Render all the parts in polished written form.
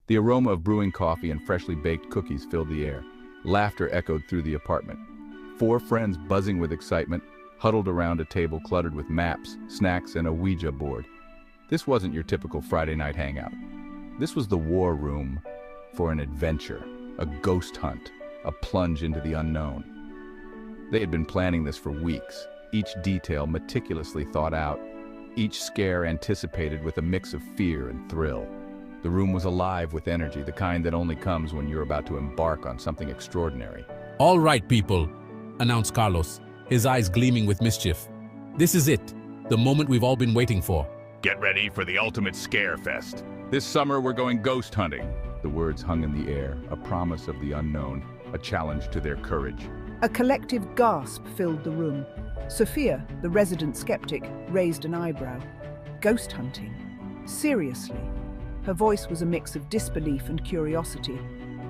The aroma of brewing coffee and freshly baked cookies filled the air. Laughter echoed through the apartment. Four friends, buzzing with excitement, huddled around a table cluttered with maps, snacks, and a Ouija board. This wasn't your typical Friday night hangout. This was the war room for an adventure, a ghost hunt, a plunge into the unknown. They had been planning this for weeks, each detail meticulously thought out, each scare anticipated with a mix of fear and thrill. The room was alive with energy, the kind that only comes when you're about to embark on something extraordinary. "All right, people," announced Carlos, his eyes gleaming with mischief. "This is it, the moment we've all been waiting for." Get ready for the ultimate scare fest. This summer we're going ghost hunting. The words hung in the air, a promise of the unknown, a challenge to their courage. A collective gasp filled the room. Sophia, the resident skeptic, raised an eyebrow. Ghost hunting? Seriously? Her voice was a mix of disbelief and curiosity,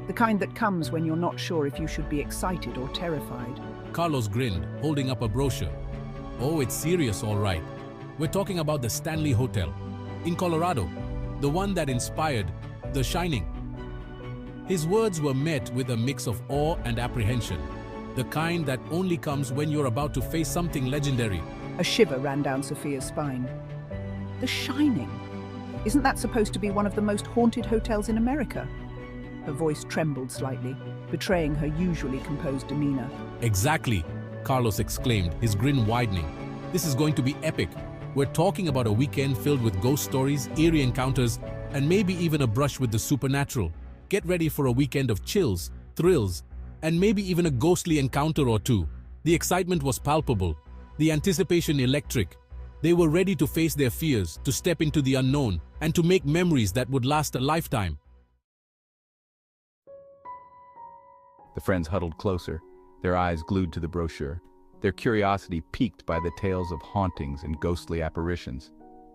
the kind that comes when you're not sure if you should be excited or terrified. Carlos grinned, holding up a brochure. "Oh, it's serious, all right. We're talking about the Stanley Hotel in Colorado, the one that inspired The Shining." His words were met with a mix of awe and apprehension, the kind that only comes when you're about to face something legendary. A shiver ran down Sophia's spine. The Shining? Isn't that supposed to be one of the most haunted hotels in America? Her voice trembled slightly, betraying her usually composed demeanor. "Exactly," Carlos exclaimed, his grin widening. "This is going to be epic. We're talking about a weekend filled with ghost stories, eerie encounters, and maybe even a brush with the supernatural. Get ready for a weekend of chills, thrills, and maybe even a ghostly encounter or two." The excitement was palpable, the anticipation electric. They were ready to face their fears, to step into the unknown, and to make memories that would last a lifetime. The friends huddled closer, their eyes glued to the brochure, their curiosity piqued by the tales of hauntings and ghostly apparitions.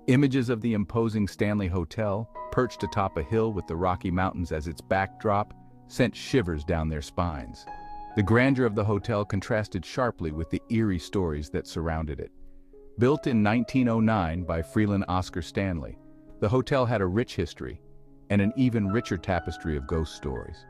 Images of the imposing Stanley Hotel, perched atop a hill with the Rocky Mountains as its backdrop, sent shivers down their spines. The grandeur of the hotel contrasted sharply with the eerie stories that surrounded it. Built in 1909 by Freeland Oscar Stanley, the hotel had a rich history and an even richer tapestry of ghost stories.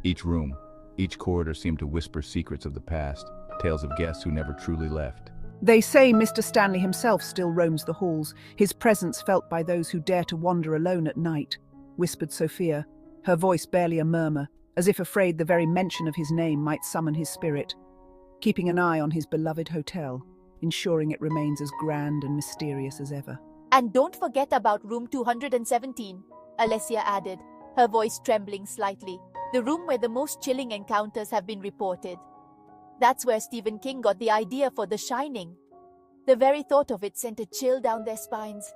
Each room, each corridor seemed to whisper secrets of the past, tales of guests who never truly left. They say Mr. Stanley himself still roams the halls, his presence felt by those who dare to wander alone at night, whispered Sophia, her voice barely a murmur, as if afraid the very mention of his name might summon his spirit. Keeping an eye on his beloved hotel, ensuring it remains as grand and mysterious as ever. "And don't forget about room 217, Alessia added, her voice trembling slightly. "The room where the most chilling encounters have been reported. That's where Stephen King got the idea for The Shining." The very thought of it sent a chill down their spines.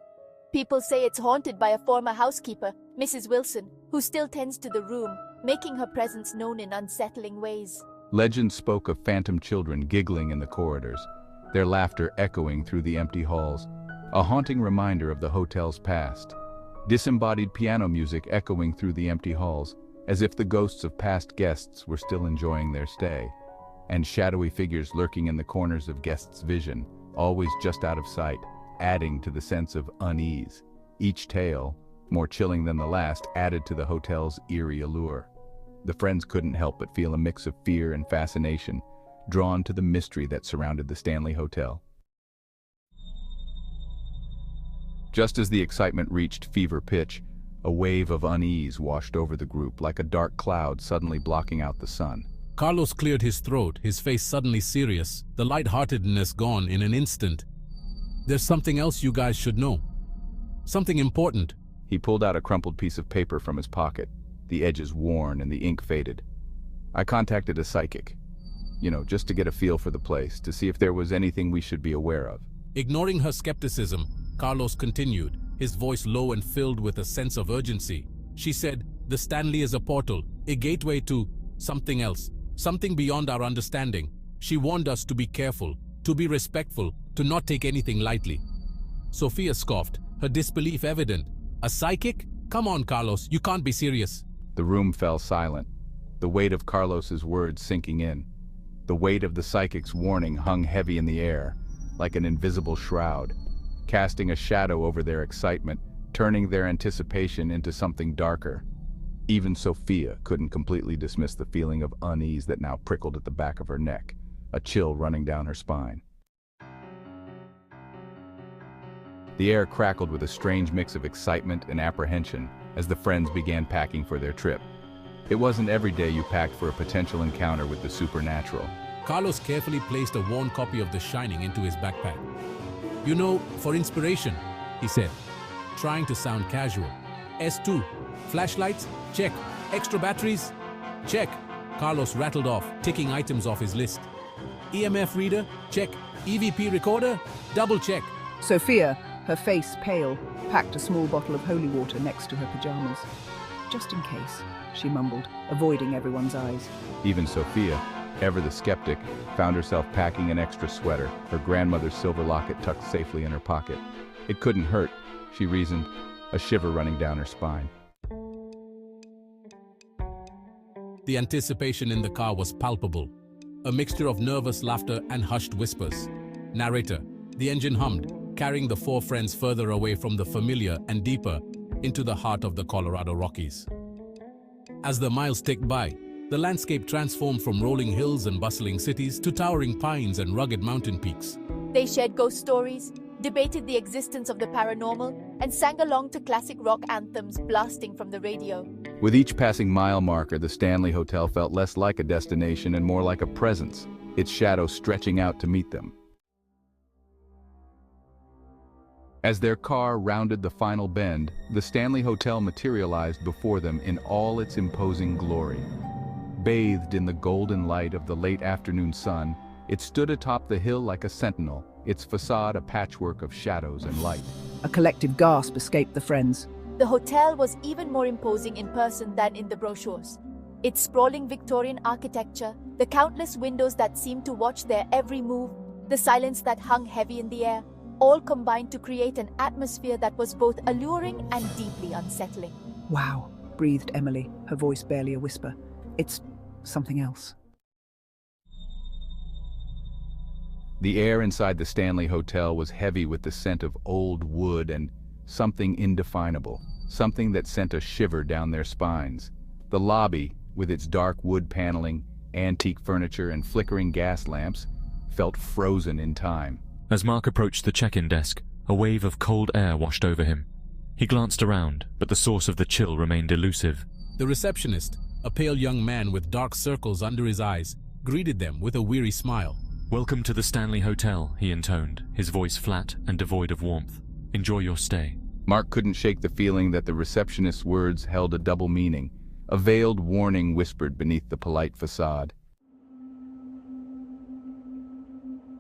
"People say it's haunted by a former housekeeper, Mrs. Wilson, who still tends to the room, making her presence known in unsettling ways." Legends spoke of phantom children giggling in the corridors, their laughter echoing through the empty halls, a haunting reminder of the hotel's past. Disembodied piano music echoing through the empty halls, as if the ghosts of past guests were still enjoying their stay, and shadowy figures lurking in the corners of guests' vision, always just out of sight, adding to the sense of unease. Each tale, more chilling than the last, added to the hotel's eerie allure. The friends couldn't help but feel a mix of fear and fascination, drawn to the mystery that surrounded the Stanley Hotel. Just as the excitement reached fever pitch, a wave of unease washed over the group like a dark cloud suddenly blocking out the sun. Carlos cleared his throat, his face suddenly serious, the lightheartedness gone in an instant. "There's something else you guys should know. Something important." He pulled out a crumpled piece of paper from his pocket, the edges worn and the ink faded. "I contacted a psychic. Just to get a feel for the place, to see if there was anything we should be aware of." Ignoring her skepticism, Carlos continued, his voice low and filled with a sense of urgency. She said, "The Stanley is a portal, a gateway to something else, something beyond our understanding. She warned us to be careful, to be respectful, to not take anything lightly." Sophia scoffed, her disbelief evident. "A psychic? Come on, Carlos, you can't be serious." The room fell silent, the weight of Carlos's words sinking in. The weight of the psychic's warning hung heavy in the air, like an invisible shroud, casting a shadow over their excitement, turning their anticipation into something darker. Even Sophia couldn't completely dismiss the feeling of unease that now prickled at the back of her neck, a chill running down her spine. The air crackled with a strange mix of excitement and apprehension as the friends began packing for their trip. It wasn't every day you packed for a potential encounter with the supernatural. Carlos carefully placed a worn copy of The Shining into his backpack. "You know, for inspiration," he said, trying to sound casual. "S2, flashlights? Check. Extra batteries? Check." Carlos rattled off, ticking items off his list. "EMF reader? Check. EVP recorder? Double check." Sophia, her face pale, packed a small bottle of holy water next to her pajamas. "Just in case," she mumbled, avoiding everyone's eyes. Even Sophia, ever the skeptic, found herself packing an extra sweater, her grandmother's silver locket tucked safely in her pocket. It couldn't hurt, she reasoned, a shiver running down her spine. The anticipation in the car was palpable, a mixture of nervous laughter and hushed whispers. Narrator: the engine hummed, carrying the four friends further away from the familiar and deeper into the heart of the Colorado Rockies. As the miles ticked by, the landscape transformed from rolling hills and bustling cities to towering pines and rugged mountain peaks. They shared ghost stories, debated the existence of the paranormal, and sang along to classic rock anthems blasting from the radio. With each passing mile marker, the Stanley Hotel felt less like a destination and more like a presence, its shadow stretching out to meet them. As their car rounded the final bend, the Stanley Hotel materialized before them in all its imposing glory. Bathed in the golden light of the late afternoon sun, it stood atop the hill like a sentinel, its facade a patchwork of shadows and light. A collective gasp escaped the friends. The hotel was even more imposing in person than in the brochures. Its sprawling Victorian architecture, the countless windows that seemed to watch their every move, the silence that hung heavy in the air, all combined to create an atmosphere that was both alluring and deeply unsettling. "Wow," breathed Emily, her voice barely a whisper. "It's something else." The air inside the Stanley Hotel was heavy with the scent of old wood and something indefinable, something that sent a shiver down their spines. The lobby, with its dark wood paneling, antique furniture, and flickering gas lamps, felt frozen in time. As Mark approached the check-in desk, a wave of cold air washed over him. He glanced around, but the source of the chill remained elusive. The receptionist, a pale young man with dark circles under his eyes, greeted them with a weary smile. "Welcome to the Stanley Hotel," he intoned, his voice flat and devoid of warmth. "Enjoy your stay." Mark couldn't shake the feeling that the receptionist's words held a double meaning, a veiled warning whispered beneath the polite facade.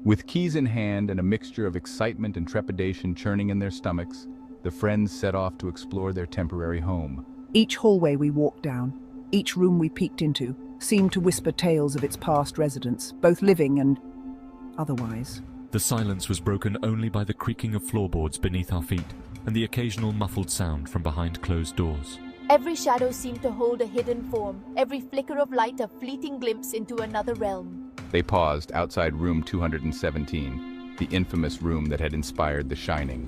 With keys in hand and a mixture of excitement and trepidation churning in their stomachs, the friends set off to explore their temporary home. Each hallway we walked down, each room we peeked into, seemed to whisper tales of its past residents, both living and otherwise. The silence was broken only by the creaking of floorboards beneath our feet and the occasional muffled sound from behind closed doors. Every shadow seemed to hold a hidden form, every flicker of light a fleeting glimpse into another realm. They paused outside room 217, the infamous room that had inspired The Shining.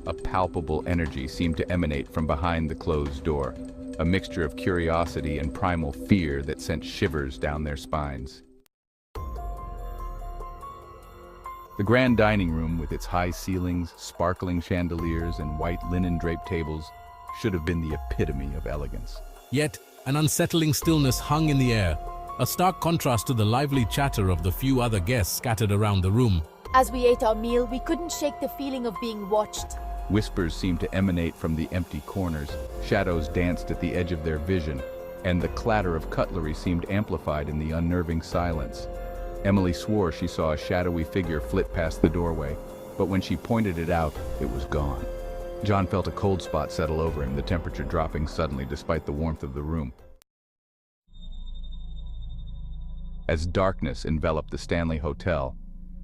A palpable energy seemed to emanate from behind the closed door, a mixture of curiosity and primal fear that sent shivers down their spines. The grand dining room, with its high ceilings, sparkling chandeliers, and white linen-draped tables, should have been the epitome of elegance. Yet, an unsettling stillness hung in the air, a stark contrast to the lively chatter of the few other guests scattered around the room. As we ate our meal, we couldn't shake the feeling of being watched. Whispers seemed to emanate from the empty corners, shadows danced at the edge of their vision, and the clatter of cutlery seemed amplified in the unnerving silence. Emily swore she saw a shadowy figure flit past the doorway, but when she pointed it out, it was gone. John felt a cold spot settle over him, the temperature dropping suddenly despite the warmth of the room. As darkness enveloped the Stanley Hotel,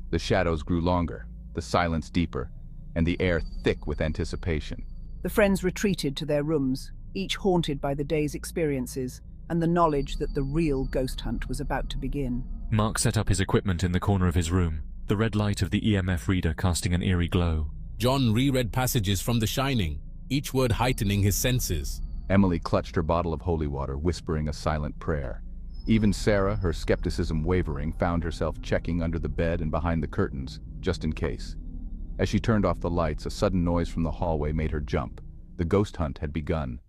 the shadows grew longer, the silence deeper, and the air thick with anticipation. The friends retreated to their rooms, each haunted by the day's experiences and the knowledge that the real ghost hunt was about to begin. Mark set up his equipment in the corner of his room, the red light of the EMF reader casting an eerie glow. John reread passages from The Shining, each word heightening his senses. Emily clutched her bottle of holy water, whispering a silent prayer. Even Sarah, her skepticism wavering, found herself checking under the bed and behind the curtains, just in case. As she turned off the lights, a sudden noise from the hallway made her jump. The ghost hunt had begun.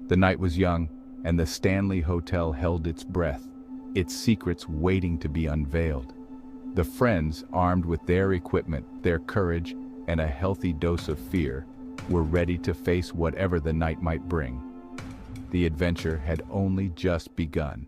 The night was young, and the Stanley Hotel held its breath, its secrets waiting to be unveiled. The friends, armed with their equipment, their courage, and a healthy dose of fear, were ready to face whatever the night might bring. The adventure had only just begun.